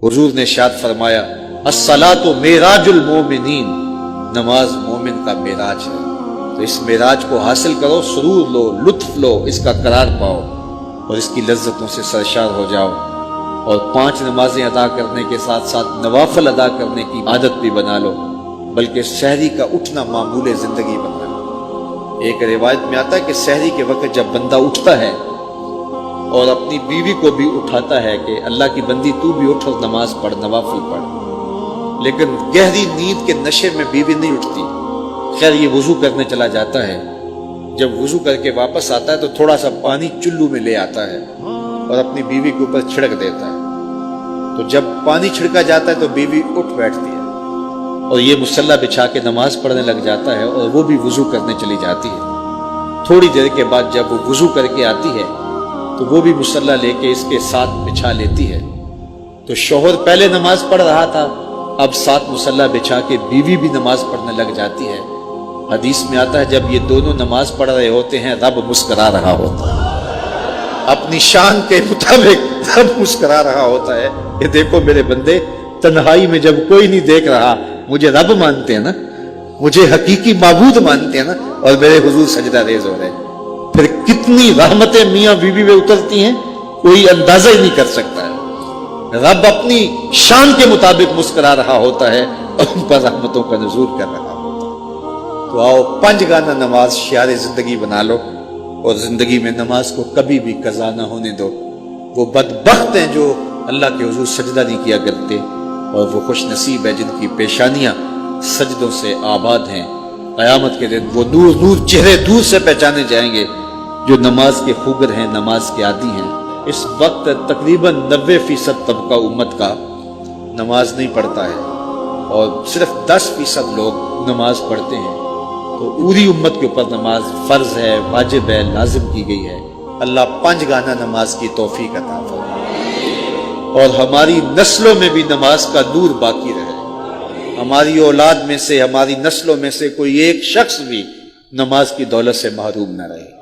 حضور نے ارشاد فرمایا الصلاۃ معراج المومنین، نماز مومن کا معراج ہے۔ تو اس معراج کو حاصل کرو، سرور لو، لطف لو، اس کا قرار پاؤ اور اس کی لذتوں سے سرشار ہو جاؤ، اور 5 نمازیں ادا کرنے کے ساتھ ساتھ نوافل ادا کرنے کی عادت بھی بنا لو، بلکہ سحری کا اٹھنا معمول زندگی بنا لو۔ ایک روایت میں آتا ہے کہ سحری کے وقت جب بندہ اٹھتا ہے اور اپنی بیوی کو بھی اٹھاتا ہے کہ اللہ کی بندی تو بھی اٹھ اور نماز پڑھ، نوافل پڑھ، لیکن گہری نیند کے نشے میں بیوی نہیں اٹھتی۔ خیر یہ وضو کرنے چلا جاتا ہے، جب وضو کر کے واپس آتا ہے تو تھوڑا سا پانی چلو میں لے آتا ہے اور اپنی بیوی کے اوپر چھڑک دیتا ہے۔ تو جب پانی چھڑکا جاتا ہے تو بیوی اٹھ بیٹھتی ہے اور یہ مصلی بچھا کے نماز پڑھنے لگ جاتا ہے، اور وہ بھی وضو کرنے چلی جاتی ہے۔ تھوڑی دیر کے بعد جب وہ وضو کر کے آتی ہے تو وہ بھی مصلی لے کے اس کے ساتھ بچھا لیتی ہے۔ تو شوہر پہلے نماز پڑھ رہا تھا، اب ساتھ مصلی بچھا کے بیوی بھی نماز پڑھنے لگ جاتی ہے۔ حدیث میں آتا ہے جب یہ دونوں نماز پڑھ رہے ہوتے ہیں رب مسکرا رہا ہوتا ہے، اپنی شان کے مطابق رب مسکرا رہا ہوتا ہے کہ دیکھو میرے بندے، تنہائی میں جب کوئی نہیں دیکھ رہا مجھے رب مانتے ہیں نا، مجھے حقیقی معبود مانتے ہیں نا، اور میرے حضور سجدہ ریز ہو رہے ہیں۔ پھر کتنی رحمتیں میاں بیوی میں اترتی ہیں کوئی اندازہ ہی نہیں کر سکتا ہے۔ رب اپنی شان کے مطابق مسکرا رہا ہوتا ہے اور ان پر رحمتوں کا نزول کر رہا ہوتا ہے۔ تو آؤ 5 گانا نماز شعار زندگی بنا لو، اور زندگی میں نماز کو کبھی بھی قضا نہ ہونے دو۔ وہ بدبخت ہیں جو اللہ کے حضور سجدہ نہیں کیا کرتے، اور وہ خوش نصیب ہے جن کی پیشانیاں سجدوں سے آباد ہیں۔ قیامت کے دن وہ نور نور چہرے دور سے پہچانے جائیں گے جو نماز کے خوگر ہیں، نماز کے عادی ہیں۔ اس وقت تقریباً 90% طبقہ امت کا نماز نہیں پڑھتا ہے، اور صرف 10% لوگ نماز پڑھتے ہیں۔ تو پوری امت کے اوپر نماز فرض ہے، واجب ہے، لازم کی گئی ہے۔ اللہ 5 گانا نماز کی توفیق عطا فرمائے، اور ہماری نسلوں میں بھی نماز کا نور باقی رہے۔ ہماری اولاد میں سے، ہماری نسلوں میں سے کوئی ایک شخص بھی نماز کی دولت سے محروم نہ رہے۔